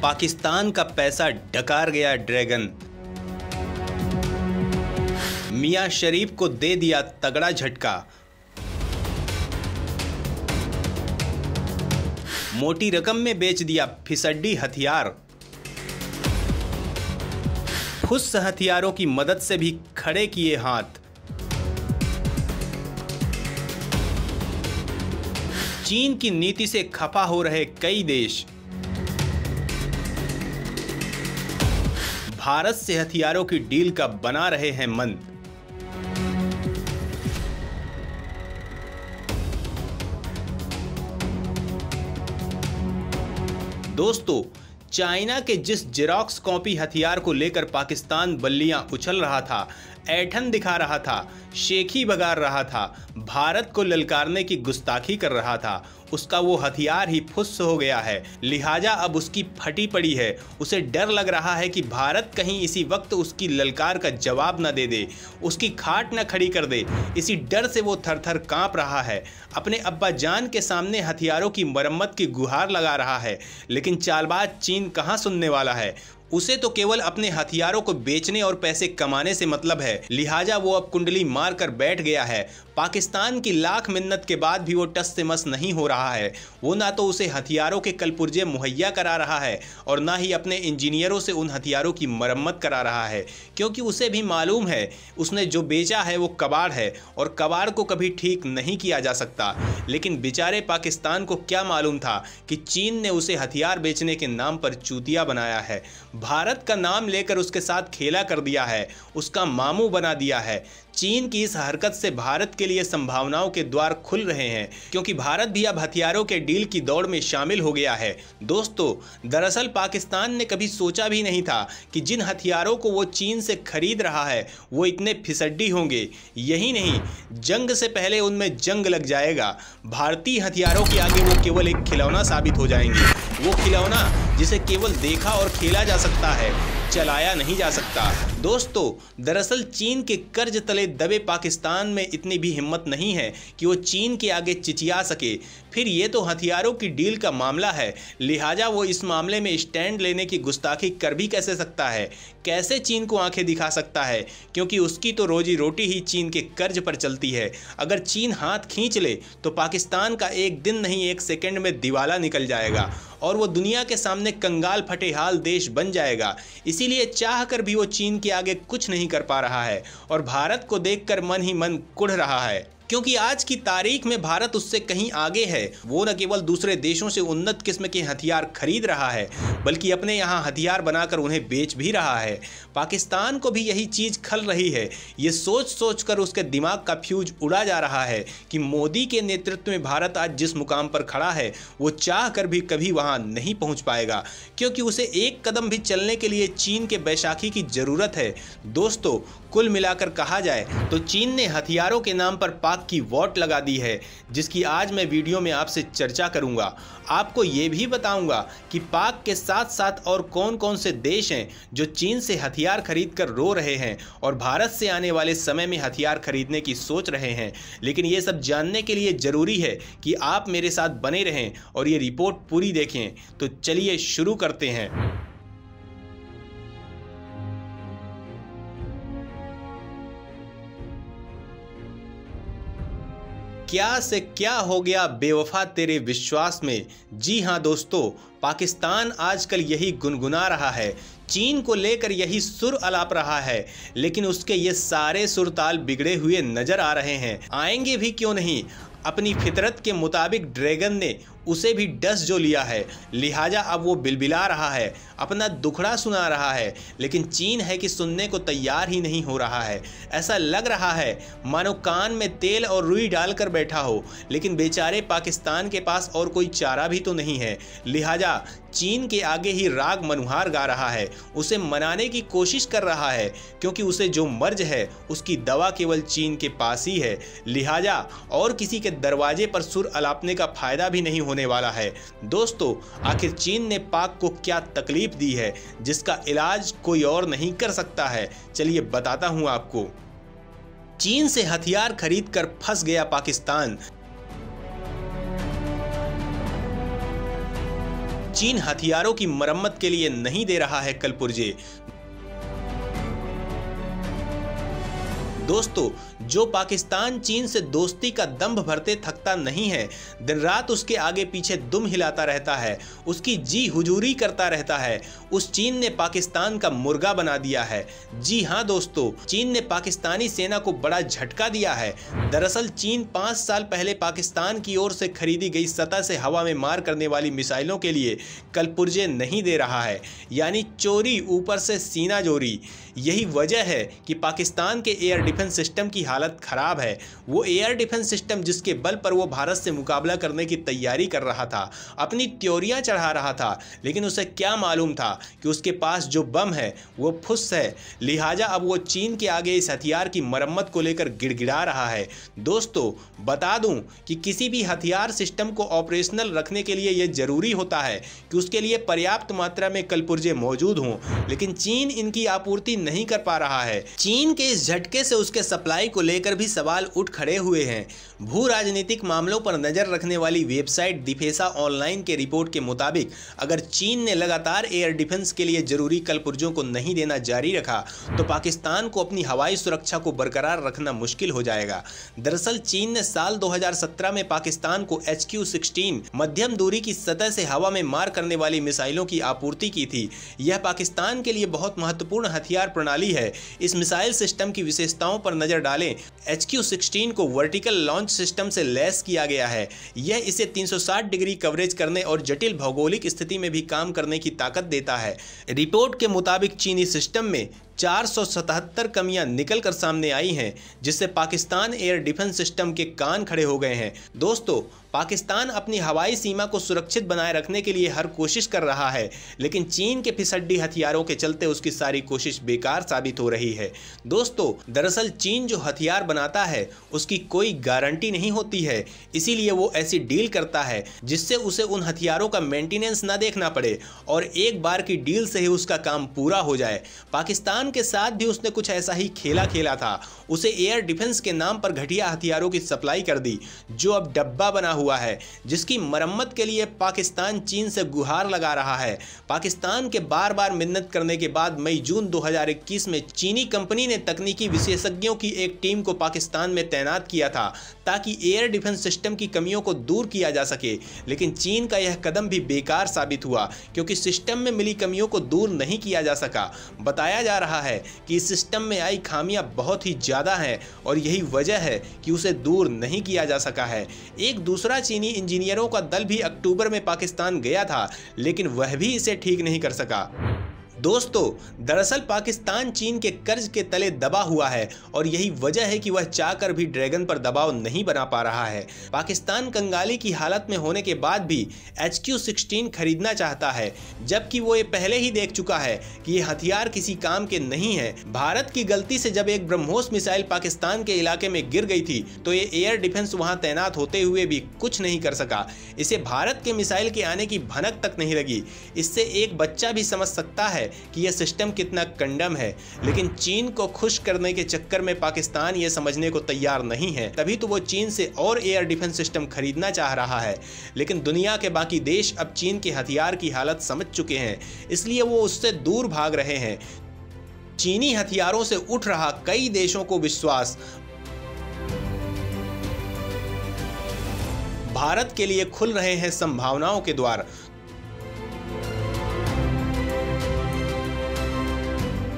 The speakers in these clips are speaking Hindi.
पाकिस्तान का पैसा डकार गया ड्रैगन। मियां शरीफ को दे दिया तगड़ा झटका। मोटी रकम में बेच दिया फिसड्डी हथियार। खुश हथियारों की मदद से भी खड़े किए हाथ। चीन की नीति से खफा हो रहे कई देश। भारत से हथियारों की डील का बना रहे हैं मन। दोस्तों, चाइना के जिस जेरॉक्स कॉपी हथियार को लेकर पाकिस्तान बल्लियां उछल रहा था, ऐठन दिखा रहा था, शेखी बगार रहा था, भारत को ललकारने की गुस्ताखी कर रहा था, उसका वो हथियार ही फुस हो गया है। लिहाजा अब उसकी फटी पड़ी है। उसे डर लग रहा है कि भारत कहीं इसी वक्त उसकी ललकार का जवाब न दे दे, उसकी खाट न खड़ी कर दे। इसी डर से वो थर थर कांप रहा है। अपने अब्बा जान के सामने हथियारों की मरम्मत की गुहार लगा रहा है। लेकिन चालबाज चीन कहाँ सुनने वाला है। उसे तो केवल अपने हथियारों को बेचने और पैसे कमाने से मतलब है। लिहाजा वो अब कुंडली मार कर बैठ गया है। पाकिस्तान की लाख मिन्नत के बाद भी वो टस से मस नहीं हो रहा है। वो ना तो उसे हथियारों के कलपुर्जे मुहैया करा रहा है और ना ही अपने इंजीनियरों से उन हथियारों की मरम्मत करा रहा है, क्योंकि उसे भी मालूम है उसने जो बेचा है वो कबाड़ है और कबाड़ को कभी ठीक नहीं किया जा सकता। लेकिन बेचारे पाकिस्तान को क्या मालूम था कि चीन ने उसे हथियार बेचने के नाम पर चूतिया बनाया है। भारत का नाम लेकर उसके साथ खेला कर दिया है, उसका मामू बना दिया है। चीन की इस हरकत से भारत के लिए संभावनाओं के द्वार खुल रहे हैं, क्योंकि भारत भी अब हथियारों के डील की दौड़ में शामिल हो गया है। दोस्तों, दरअसल पाकिस्तान ने कभी सोचा भी नहीं था कि जिन हथियारों को वो चीन से खरीद रहा है वो इतने फिसड्डी होंगे। यही नहीं, जंग से पहले उनमें जंग लग जाएगा। भारतीय हथियारों के आगे वो केवल एक खिलौना साबित हो जाएंगे। वो खिलौना जिसे केवल देखा और खेला जा सकता है, चलाया नहीं जा सकता। दोस्तों, दरअसल चीन के कर्ज तले दबे पाकिस्तान में इतनी भी हिम्मत नहीं है कि वो चीन के आगे चिचिया सके। फिर ये तो हथियारों की डील का मामला है, लिहाजा वो इस मामले में स्टैंड लेने की गुस्ताखी कर भी कैसे सकता है, कैसे चीन को आंखें दिखा सकता है, क्योंकि उसकी तो रोजी रोटी ही चीन के कर्ज पर चलती है। अगर चीन हाथ खींच ले तो पाकिस्तान का एक दिन नहीं एक सेकंड में दिवाला निकल जाएगा और वो दुनिया के सामने कंगाल फटेहाल देश बन जाएगा। इसीलिए चाह कर भी वो चीन के आगे कुछ नहीं कर पा रहा है और भारत को देखकर मन ही मन कुढ़ रहा है, क्योंकि आज की तारीख में भारत उससे कहीं आगे है। वो न केवल दूसरे देशों से उन्नत किस्म के हथियार खरीद रहा है, बल्कि अपने यहाँ हथियार बनाकर उन्हें बेच भी रहा है। पाकिस्तान को भी यही चीज़ खल रही है। ये सोच सोच कर उसके दिमाग का फ्यूज उड़ा जा रहा है कि मोदी के नेतृत्व में भारत आज जिस मुकाम पर खड़ा है वो चाह कर भी कभी वहाँ नहीं पहुँच पाएगा, क्योंकि उसे एक कदम भी चलने के लिए चीन के बैसाखी की ज़रूरत है। दोस्तों, कुल मिलाकर कहा जाए तो चीन ने हथियारों के नाम पर पाक की वॉट लगा दी है, जिसकी आज मैं वीडियो में आपसे चर्चा करूंगा। आपको ये भी बताऊंगा कि पाक के साथ साथ और कौन कौन से देश हैं जो चीन से हथियार खरीदकर रो रहे हैं और भारत से आने वाले समय में हथियार खरीदने की सोच रहे हैं। लेकिन ये सब जानने के लिए ज़रूरी है कि आप मेरे साथ बने रहें और ये रिपोर्ट पूरी देखें। तो चलिए शुरू करते हैं। क्या से क्या हो गया बेवफा तेरे विश्वास में। जी हाँ दोस्तों, पाकिस्तान आजकल यही गुनगुना रहा है, चीन को लेकर यही सुर अलाप रहा है, लेकिन उसके ये सारे सुर ताल बिगड़े हुए नजर आ रहे हैं। आएंगे भी क्यों नहीं। अपनी फितरत के मुताबिक ड्रैगन ने उसे भी डस जो लिया है, लिहाजा अब वो बिलबिला रहा है, अपना दुखड़ा सुना रहा है, लेकिन चीन है कि सुनने को तैयार ही नहीं हो रहा है। ऐसा लग रहा है मानो कान में तेल और रुई डालकर बैठा हो, लेकिन बेचारे पाकिस्तान के पास और कोई चारा भी तो नहीं है। लिहाजा चीन के आगे ही राग मनुहार गा रहा है, उसे मनाने की कोशिश कर रहा है, क्योंकि उसे जो मर्ज है उसकी दवा केवल चीन के पास ही है। लिहाजा और किसी के दरवाजे पर सुर अलापने का फायदा भी नहीं होने वाला है। दोस्तों, आखिर चीन ने पाक को क्या तकलीफ दी है जिसका इलाज कोई और नहीं कर सकता है। चलिए बताता हूं आपको। चीन से हथियार खरीदकर फंस गया पाकिस्तान। चीन हथियारों की मरम्मत के लिए नहीं दे रहा है कलपुर्जे। दोस्तों, जो पाकिस्तान चीन से दोस्ती का दंभ भरते थकता नहीं है, दिन रात उसके आगे पीछे दुम हिलाता रहता है, उसकी जी हुजूरी करता रहता है, उस चीन ने पाकिस्तान का मुर्गा बना दिया है। जी हां दोस्तों, चीन ने पाकिस्तानी सेना को बड़ा झटका दिया है। दरअसल चीन 5 साल पहले पाकिस्तान की ओर से खरीदी गई सतह से हवा में मार करने वाली मिसाइलों के लिए कलपुर्जे नहीं दे रहा है, यानी चोरी ऊपर से सीना जोरी। यही वजह है कि पाकिस्तान के एयर डिफेंस सिस्टम की हालत खराब है। वो एयर डिफेंस सिस्टम जिसके बल पर वो भारत से मुकाबला करने की तैयारी कर रहा था, अपनी त्योरियां चढ़ा रहा था, लेकिन उसे क्या मालूम था कि उसके पास जो बम है वो फुस है। लिहाजा अब वो चीन के आगे इस हथियार की मरम्मत को लेकर गिड़गिड़ा रहा है। दोस्तों, बता दूं कि किसी भी हथियार सिस्टम को ऑपरेशनल रखने के लिए यह जरूरी होता है कि उसके लिए पर्याप्त मात्रा में कलपुर्जे मौजूद हों, लेकिन चीन इनकी आपूर्ति नहीं कर पा रहा है। चीन के इस झटके से उसके सप्लाई को लेकर भी सवाल उठ खड़े हुए हैं। भू राजनीतिक मामलों पर नजर रखने वाली वेबसाइट दिफेसा ऑनलाइन के रिपोर्ट के मुताबिक अगर चीन ने लगातार एयर डिफेंस के लिए जरूरी कलपुर्जों को नहीं देना जारी रखा तो पाकिस्तान को अपनी हवाई सुरक्षा को बरकरार रखना मुश्किल हो जाएगा। दरअसल चीन ने साल 2017 में पाकिस्तान को HQ-16 मध्यम दूरी की सतह से हवा में मार करने वाली मिसाइलों की आपूर्ति की थी। यह पाकिस्तान के लिए बहुत महत्वपूर्ण हथियार प्रणाली है। इस मिसाइल सिस्टम की विशेषताओं पर नजर डालें। HQ-16 को वर्टिकल लॉन्च सिस्टम से लैस किया गया है। यह इसे 360 डिग्री कवरेज करने और जटिल भौगोलिक स्थिति में भी काम करने की ताकत देता है। रिपोर्ट के मुताबिक चीनी सिस्टम में 477 कमियां निकल कर सामने आई हैं, जिससे पाकिस्तान एयर डिफेंस सिस्टम के कान खड़े हो गए हैं। दोस्तों, पाकिस्तान अपनी हवाई सीमा को सुरक्षित बनाए रखने के लिए हर कोशिश कर रहा है, लेकिन चीन के फिसड्डी हथियारों के चलते उसकी सारी कोशिश बेकार साबित हो रही है। दोस्तों, दरअसल चीन जो हथियार बनाता है उसकी कोई गारंटी नहीं होती है, इसीलिए वो ऐसी डील करता है जिससे उसे उन हथियारों का मेंटेनेंस ना देखना पड़े और एक बार की डील से ही उसका काम पूरा हो जाए। पाकिस्तान के साथ भी उसने कुछ ऐसा ही खेला था। उसे एयर डिफेंस के नाम पर घटिया हथियारों की सप्लाई कर दी, जो अब डब्बा बना हुआ है, जिसकी मरम्मत के लिए पाकिस्तान चीन से गुहार लगा रहा है। पाकिस्तान के बार बार मिन्नत करने के बाद मई-जून 2021 में चीनी कंपनी ने तकनीकी विशेषज्ञों की एक टीम को पाकिस्तान में तैनात किया था ताकि एयर डिफेंस सिस्टम की कमियों को दूर किया जा सके, लेकिन चीन का यह कदम भी बेकार साबित हुआ क्योंकि सिस्टम में मिली कमियों को दूर नहीं किया जा सका। बताया जा रहा है कि इस सिस्टम में आई खामियां बहुत ही ज्यादा हैं और यही वजह है कि उसे दूर नहीं किया जा सका है। एक दूसरा चीनी इंजीनियरों का दल भी अक्टूबर में पाकिस्तान गया था, लेकिन वह भी इसे ठीक नहीं कर सका। दोस्तों, दरअसल पाकिस्तान चीन के कर्ज के तले दबा हुआ है और यही वजह है कि वह चाहकर भी ड्रैगन पर दबाव नहीं बना पा रहा है। पाकिस्तान कंगाली की हालत में होने के बाद भी HQ-16 खरीदना चाहता है, जबकि वो ये पहले ही देख चुका है कि ये हथियार किसी काम के नहीं है। भारत की गलती से जब एक ब्रह्मोस मिसाइल पाकिस्तान के इलाके में गिर गई थी तो ये एयर डिफेंस वहां तैनात होते हुए भी कुछ नहीं कर सका। इसे भारत के मिसाइल के आने की भनक तक नहीं लगी। इससे एक बच्चा भी समझ सकता है कि यह सिस्टम कितना कंडम है, लेकिन चीन को खुश करने के चक्कर में पाकिस्तान यह समझने को तैयार नहीं है। तभी तो वो चीन से और एयर डिफेंस सिस्टम खरीदना चाह रहा है, लेकिन दुनिया के बाकी देश अब चीन के हथियार की हालत समझ चुके हैं, इसलिए वो उससे दूर भाग रहे हैं। चीनी हथियारों से उठ रहा कई देशों को विश्वास। भारत के लिए खुल रहे हैं संभावनाओं के द्वार।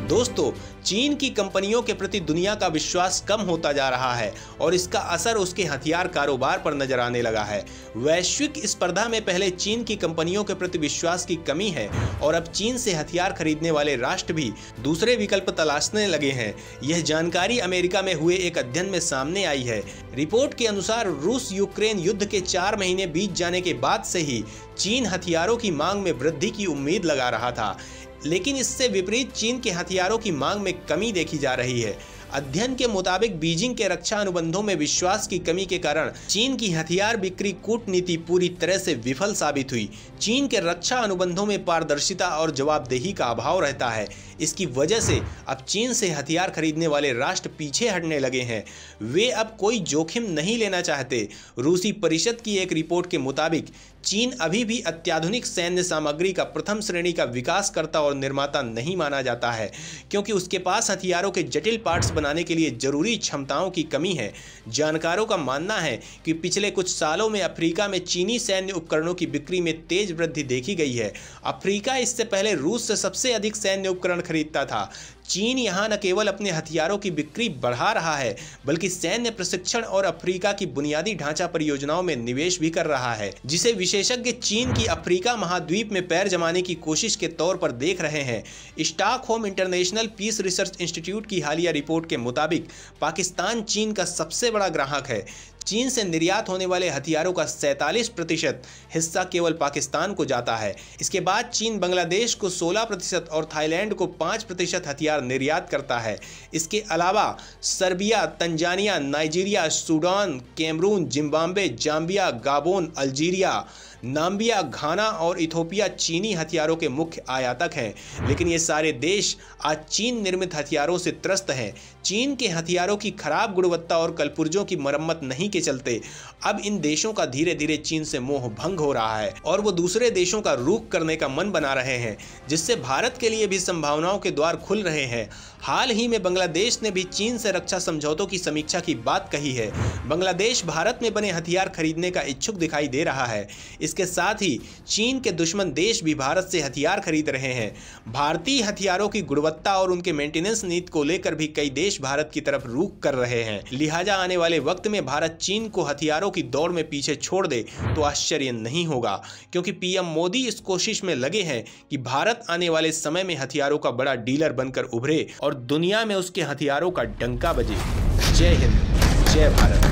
दोस्तों, चीन की कंपनियों के प्रति दुनिया का विश्वास कम होता जा रहा है और इसका असर उसके हथियार कारोबार पर नजर आने लगा है। वैश्विक स्पर्धा में पहले चीन की कंपनियों के प्रति विश्वास की कमी है और अब चीन से हथियार खरीदने वाले राष्ट्र भी दूसरे विकल्प तलाशने लगे हैं। यह जानकारी अमेरिका में हुए एक अध्ययन में सामने आई है। रिपोर्ट के अनुसार रूस यूक्रेन युद्ध के 4 महीने बीत जाने के बाद से ही चीन हथियारों की मांग में वृद्धि की उम्मीद लगा रहा था, लेकिन इससे विपरीत चीन के हथियारों की मांग में कमी देखी जा रही है। अध्ययन के मुताबिक बीजिंग के रक्षा अनुबंधों में विश्वास की कमी के कारण चीन की हथियार बिक्री कूटनीति पूरी तरह से विफल साबित हुई। चीन के रक्षा अनुबंधों में पारदर्शिता और जवाबदेही का अभाव रहता है। इसकी वजह से अब चीन से हथियार खरीदने वाले राष्ट्र पीछे हटने लगे हैं। वे अब कोई जोखिम नहीं लेना चाहते। रूसी परिषद की एक रिपोर्ट के मुताबिक चीन अभी भी अत्याधुनिक सैन्य सामग्री का प्रथम श्रेणी का विकासकर्ता और निर्माता नहीं माना जाता है, क्योंकि उसके पास हथियारों के जटिल पार्ट्स बनाने के लिए जरूरी क्षमताओं की कमी है। जानकारों का मानना है कि पिछले कुछ सालों में अफ्रीका में चीनी सैन्य उपकरणों की बिक्री में तेज वृद्धि देखी गई है। अफ्रीका इससे पहले रूस से सबसे अधिक सैन्य उपकरण खरीदता था। चीन यहां न केवल अपने हथियारों की बिक्री बढ़ा रहा है, बल्कि सैन्य प्रशिक्षण और अफ्रीका की बुनियादी ढांचा परियोजनाओं में निवेश भी कर रहा है, जिसे विशेषज्ञ चीन की अफ्रीका महाद्वीप में पैर जमाने की कोशिश के तौर पर देख रहे हैं। Stockholm International Peace Research Institute की हालिया रिपोर्ट के मुताबिक पाकिस्तान चीन का सबसे बड़ा ग्राहक है। चीन से निर्यात होने वाले हथियारों का 47% हिस्सा केवल पाकिस्तान को जाता है। इसके बाद चीन बांग्लादेश को 16% और थाईलैंड को 5% हथियार निर्यात करता है। इसके अलावा Serbia, Tanzania, Nigeria, Sudan, Cameroon, Zimbabwe, Zambia, Gabon, Algeria, Namibia, Ghana और इथोपिया चीनी हथियारों के मुख्य आयातक हैं। लेकिन ये सारे देश आज चीन निर्मित हथियारों से त्रस्त हैं। चीन के हथियारों की खराब गुणवत्ता और कलपुर्जों की मरम्मत नहीं के चलते अब इन देशों का धीरे धीरे चीन से मोह भंग हो रहा है और वो दूसरे देशों का रुख करने का मन बना रहे हैं, जिससे भारत के लिए भी संभावनाओं के द्वार खुल रहे हैं। हाल ही में बांग्लादेश ने भी चीन से रक्षा समझौतों की समीक्षा की बात कही है। बांग्लादेश भारत में बने हथियार खरीदने का इच्छुक दिखाई दे रहा है। इसके साथ ही चीन के दुश्मन देश भी भारत से हथियार खरीद रहे हैं। भारतीय हथियारों की गुणवत्ता और उनके मेंटेनेंस नीति को लेकर भी कई देश भारत की तरफ रुख कर रहे हैं। लिहाजा आने वाले वक्त में भारत चीन को हथियारों की दौड़ में पीछे छोड़ दे तो आश्चर्य नहीं होगा, क्योंकि पीएम मोदी इस कोशिश में लगे हैं कि भारत आने वाले समय में हथियारों का बड़ा डीलर बनकर उभरे और दुनिया में उसके हथियारों का डंका बजे। जय हिंद, जय भारत।